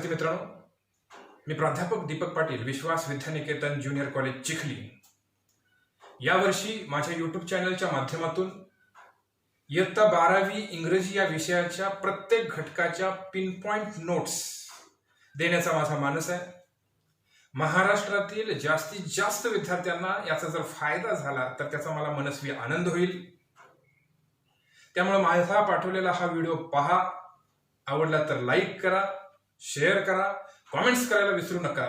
विद्यार्थी मित्रांनो, मी प्राध्यापक दीपक पाटील, विश्वास विद्यानिकेतन ज्युनियर कॉलेज चिखली. यावर्षी माझ्या यूट्यूब चॅनलच्या माध्यमातून इयत्ता 12वी इंग्रजी या विषयाच्या प्रत्येक घटकाच्या पिनपॉइंट नोट्स देण्याचा माझा मानस आहे. महाराष्ट्रातील जास्तीत जास्त विद्यार्थ्यांना याचा जर फायदा झाला तर त्याचा मला मनस्वी आनंद होईल. त्यामुळे माझा पाठवलेला हा व्हिडिओ पहा, आवडला तर लाईक करा, शेअर करा, कॉमेंट्स करायला विसरू नका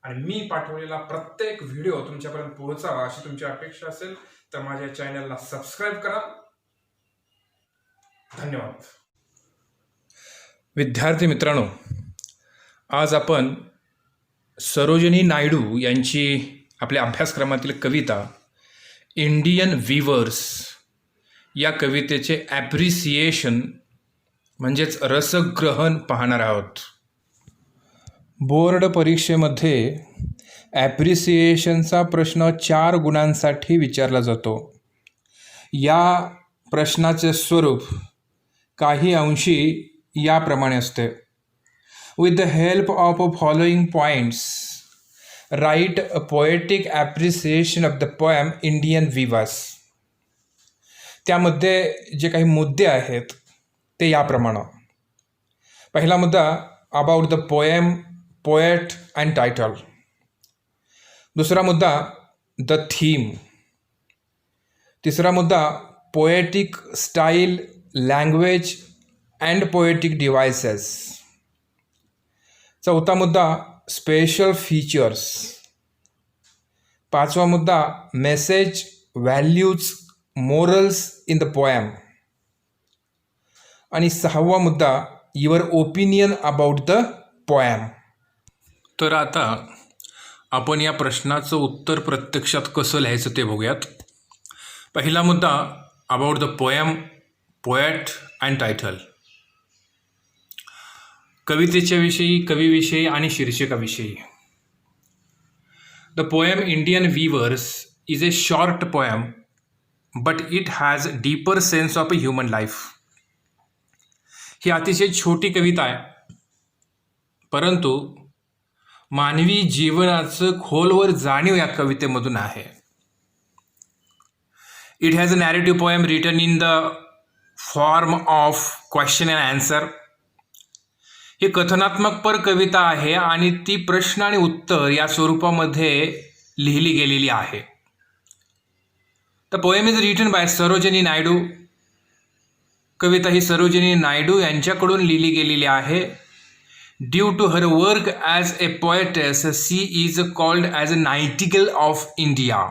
आणि मी पाठवलेला प्रत्येक व्हिडिओ तुमच्यापर्यंत पोहोचावा अशी तुमची अपेक्षा असेल तर माझ्या चॅनलला सबस्क्राईब करा. धन्यवाद. विद्यार्थी मित्रांनो, आज आपण सरोजिनी नायडू यांची आपल्या अभ्यासक्रमातील कविता इंडियन वीवर्स या कवितेचे ॲप्रिसिएशन म्हणजेच रसग्रहण पाहणार आहोत. बोर्ड परीक्षेमध्ये ॲप्रिसिएशनचा प्रश्न 4 गुणांसाठी विचारला जातो. या प्रश्नाचे स्वरूप काही अंशी याप्रमाणे असते. With the help of following points write a poetic appreciation of the poem Indian weavers. त्यामध्ये जे काही मुद्दे आहेत ते याप्रमाणे. पहिला मुद्दा about the poem, poet and title. दुसरा मुद्दा द थीम. तिसरा मुद्दा poetic style, language and poetic devices. चौथा मुद्दा स्पेशल फीचर्स. पाचवा मुद्दा message, values, morals in the poem. आणि 6वा मुद्दा your opinion about the poem. तर आता आपण या प्रश्नाचं उत्तर प्रत्यक्षात कसं लिहायचं ते बघूयात. पहिला मुद्दा about the poem, poet and title. कवितेच्या विषयी, कवीविषयी आणि शीर्षकाविषयी. The poem Indian weavers is a short poem but it has deeper sense of a human life. ही अतिशय छोटी कविता आहे, परंतु मानवी जीवनाचं खोलवर जाणीव या कवितेमधून आहे. It has a narrative poem written in the form of question and answer. ही कथनात्मकपर कविता आहे आणि ती प्रश्न आणि उत्तर या स्वरूपामध्ये लिहिली गेलेली आहे. The poem is written by Sarojini Naidu. कविता ही सरोजिनी नायडू यांच्याकडून लिहिली गेलेली आहे. Due to her work as a poetess she is called as a nightingale of India.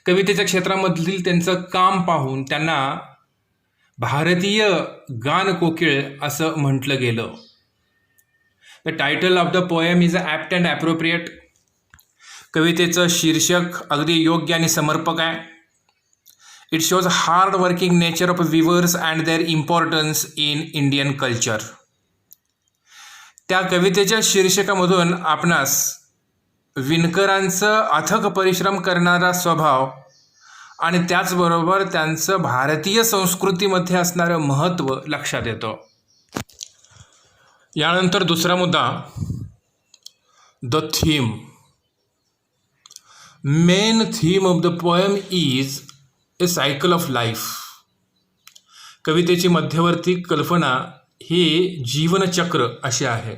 कवितेच्या क्षेत्रामधील त्यांचं काम पाहून त्यांना भारतीय गानकोकिळ असं म्हटलं गेलं. The title of the poem is apt and appropriate. कवितेचं शीर्षक अगदी योग्य आणि समर्पक आहे. It shows hard working nature of weavers and their importance in Indian culture. त्या कवितेच्या शीर्षकामधून आपणास विणकरांचं अथक परिश्रम करणारा स्वभाव आणि त्याचबरोबर त्यांचं भारतीय संस्कृतीमध्ये असणारं महत्त्व लक्षात येतं. यानंतर दुसरा मुद्दा the theme. Main theme of the poem is a cycle of life. कवितेची मध्यवर्ती कल्पना ही जीवनचक्र अशी आहे.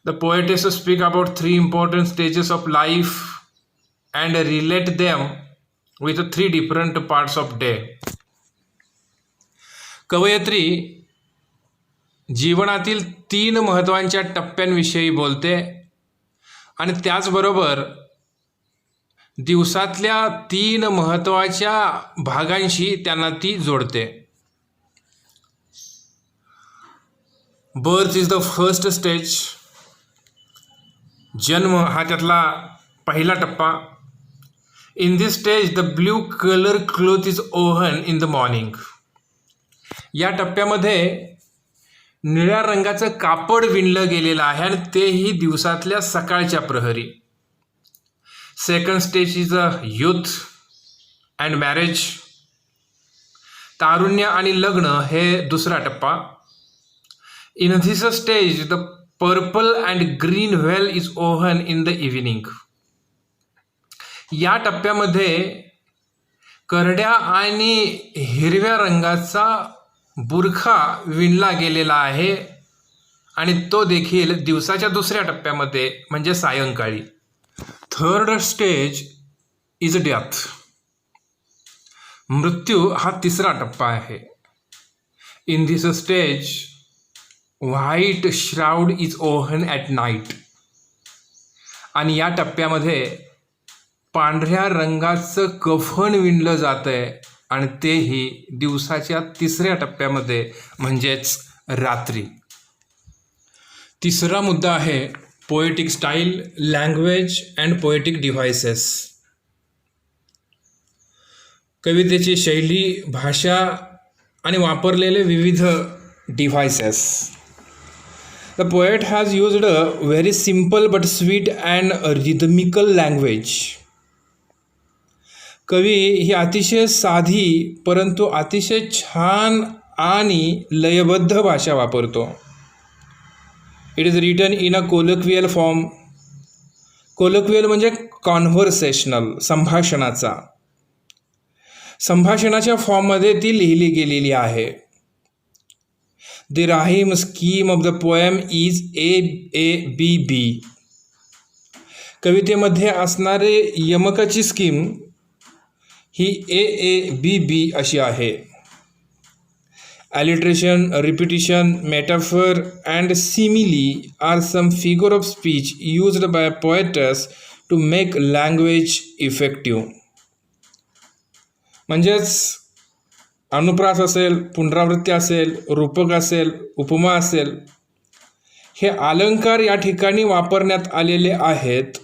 The poetess speak about 3 important stages of life and relate them with 3 different parts of day. कवयित्री जीवनातील 3 महत्त्वाच्या टप्प्यांविषयी बोलते आणि त्याचबरोबर दिवसातल्या 3 महत्त्वाच्या भागांशी त्यांना ती जोडते. Birth is the first stage. जन्म हा त्यातला पहिला टप्पा. In this stage the blue colour cloth is oven in the morning. या टप्प्यामध्ये निळ्या रंगाचं कापड विणलं गेलेलं आहे आणि तेही दिवसातल्या सकाळच्या प्रहरी. Second stage is a youth and marriage. तारुण्य आणि लग्न हे दुसरा टप्पा. In this stage the purple and green whale is oven in the evening. या टप्प्यामध्ये करड्या आणि हिरव्या रंगाचा बुरखा विणला गेलेला आहे आणि तो देखील दिवसाच्या दुसऱ्या टप्प्यामध्ये म्हणजे सायंकाळी. Third stage is death. मृत्यू हा तिसरा टप्पा आहे. In this stage white shroud is oven at night. आणि या टप्प्यामध्ये पांढऱ्या रंगाचं कफन विणलं जातं आहे आणि तेही दिवसाच्या तिसऱ्या टप्प्यामध्ये म्हणजेच रात्री. तिसरा मुद्दा आहे poetic style, language and poetic devices. कवितेची शैली, भाषा आणि वापरलेले विविध devices. The poet has used a very simple but sweet and rhythmical language. कवी ही अतिशय साधी परंतु अतिशय छान आणि लयबद्ध भाषा वापरतो. It is written in a colloquial form. Colloquial म्हणजे कॉन्व्हर्सेशनल, संभाषणाच्या फॉर्ममध्ये ती लिहिली गेलेली आहे. The rhyme scheme of the poem is AABB. कवितेमध्ये असणारे यमकाची स्कीम ही AABB अशी आहे. Alliteration, repetition, metaphor and simile are some figure of speech used by poets to make language effective. म्हणजेच अनुप्रास असेल, पुनरावृत्ती असेल, रूपक असेल, उपमा असेल, हे अलंकार या ठिकाणी वापरण्यात आलेले आहेत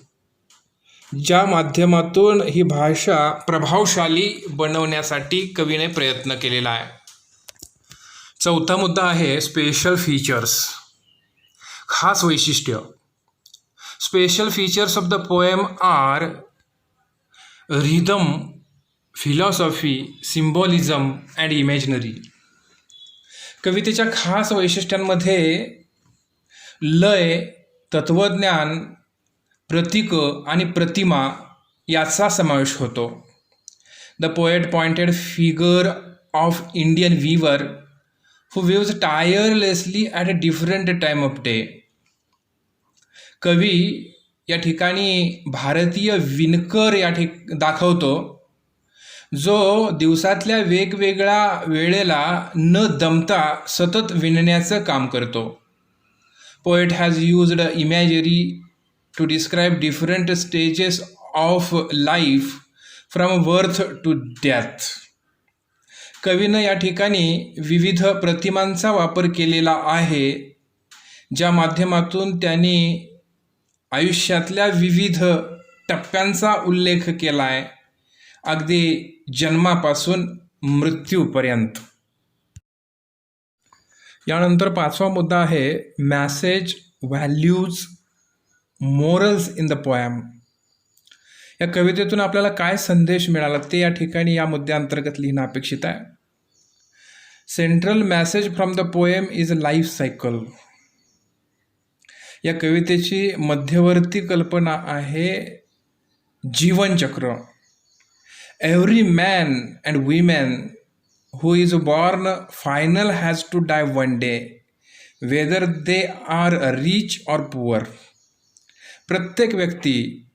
ज्या माध्यमातून ही भाषा प्रभावशाली बनवण्यासाठी कवीने प्रयत्न केलेला आहे. चौथा मुद्दा आहे स्पेशल फीचर्स, खास वैशिष्ट्य. Special features of the poem are rhythm, philosophy, symbolism and imaginary. कवितेच्या खास वैशिष्ट्यांमध्ये लय, तत्त्वज्ञान, प्रतीक आणि प्रतिमा याचा समावेश होतो. The poet pointed figure of Indian weaver who weaves tirelessly at a different time of day. कवी या ठिकाणी भारतीय विणकर दाखवतो जो दिवसातल्या वेगवेगळ्या वेळेला न दमता सतत विणण्याचं काम करतो. Poet has used imagery to describe different stages of life from birth to death. कवीनं या ठिकाणी विविध प्रतिमांचा वापर केलेला आहे ज्या माध्यमातून त्यांनी आयुष्यातल्या विविध टप्प्यांचा उल्लेख केला आहे, अगदी जन्मापासून मृत्यूपर्यंत. यानंतर पाचवा मुद्दा आहे message, values, morals in the poem. या कवितेतून आपल्याला काय संदेश मिळाला ते या ठिकाणी या मुद्द्यांतर्गत लिहिणं अपेक्षित आहे. Central message from the poem is life cycle. या कवितेची मध्यवर्ती कल्पना आहे जीवनचक्र. Every man and women who is born final has to die one day whether they are rich or poor. प्रत्येक व्यक्ती,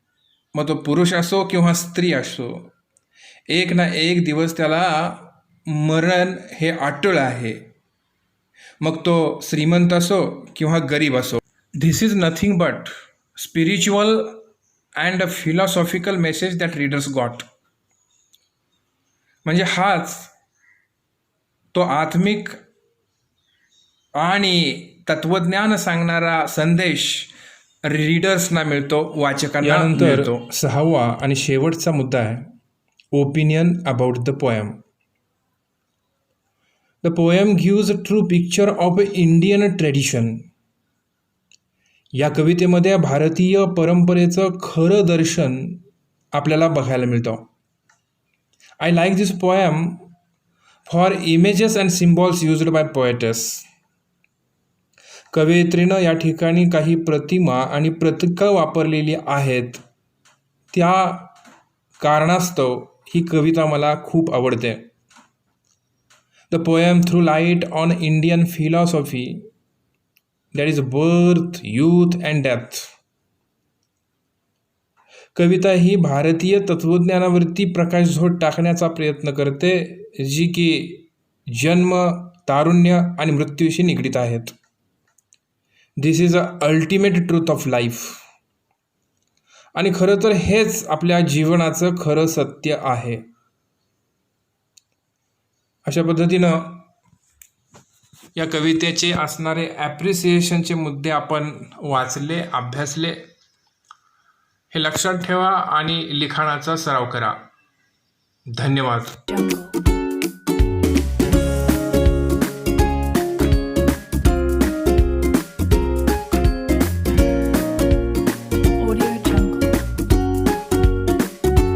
मग तो पुरुष असो किंवा स्त्री असो, एक ना एक दिवस त्याला मरण हे अटळ आहे, मग तो श्रीमंत असो किंवा गरीब असो. This is nothing but spiritual and a philosophical message that readers got. म्हणजे हाच तो आत्मिक आणि तत्वज्ञान सांगणारा संदेश रीडर्सना मिळतो, वाचकांना मिळतो. सहावा आणि शेवटचा मुद्दा आहे opinion about the poem. The poem gives a true picture of Indian tradition. या कवितेमध्ये भारतीय परंपरेचं खरं दर्शन आपल्याला बघायला मिळतं. I like this poem for images and symbols used by poets. कवयित्रीनं या ठिकाणी काही प्रतिमा आणि प्रतीकं वापरलेली आहेत. त्या कारणास्तव ही कविता मला खूप आवडते. The poem through light on Indian philosophy, that is birth, youth and death. कविता ही भारतीय तत्त्वज्ञानावरती प्रकाशझोत टाकण्याचा प्रयत्न करते, जी की जन्म, तारुण्य आणि मृत्यूशी निगडीत आहेत. This is a ultimate truth of life. आणि खरं तर हेच आपल्या जीवनाचं खरं सत्य आहे. अशा पद्धतीनं या कवितेचे असणारे ॲप्रिसिएशनचे मुद्दे आपण वाचले, अभ्यासले. हे लक्षात ठेवा आणि लिखाणाचा सराव करा. धन्यवाद.